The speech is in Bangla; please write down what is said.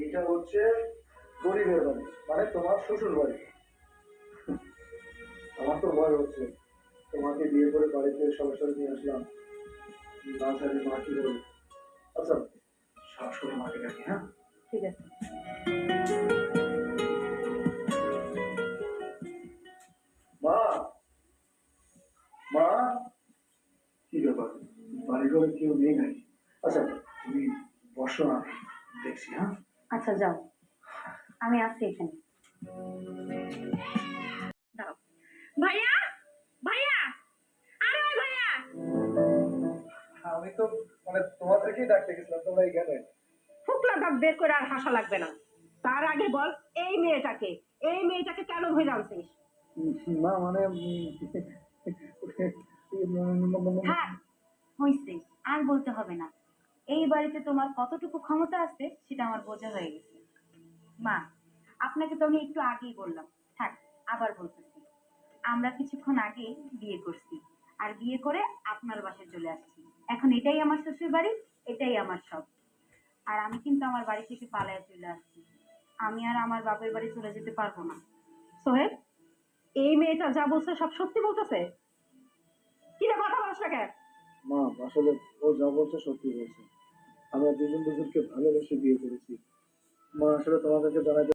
এইটা হচ্ছে গরিবের বাড়ি, মানে তোমার শ্বশুর বাড়ি। আমার তো ভয় হচ্ছে, তোমাকে বিয়ে করে বাড়িতে সরাসরি নিয়ে আসলাম, না জানি মা কি বলবে। আচ্ছা, সরাসরি মাকে ডাকি। হ্যাঁ, ঠিক আছে। মা, মা, কি ব্যাপার, বাড়ি ঘরে কেউ নেই নাকি? আচ্ছা, তুমি বসো না, দেখছি। হ্যাঁ, আচ্ছা যাও, আমি আসছি এখানে। দাঁড়াও। ভাইয়া, ভাইয়া, আরে ওই ভাইয়া। আমি তো মানে তোমাদেরকেই ডাকতে গেছিলাম, তোমরা এখানে। ফুকলা দাঁত বের করে আর হাসা লাগবে না। তার আগে বল, এই মেয়েটাকে কেন ধরে আনছিস? না মানে হ্যাঁ, হইছে, আর বলতে হবে না। এই বাড়িতে তোমার কতটুকু ক্ষমতা আছে সেটা আমার বোঝা হয়ে গেছে। মা, আপনাকে তো আমি একটু আগেই বললাম। থাক, আবার বলতেছি। আমরা কিছুক্ষণ আগে বিয়ে করছি, আর বিয়ে করে আপনার বাসায় চলে আসছি। এখন এটাই আমার শ্বশুর বাড়ি, এটাই আমার সব। আর আমি কিন্তু আমার বাড়ি থেকে পালায়ে চলে আসছি। আমি আর আমার বাপের বাড়ি চলে যেতে পারবো না। সোহেল, এই মেয়েটা যা বলছে সব সত্যি বলতেছে? কি রে, কথা বলছ না কেন? মা, আসলে ও যা বলছে সত্যি বলছে। আমরা দুজন দুজনকে ভালোবেসে বিয়ে করেছি। মা, আসলে তোমাদেরকে জানাই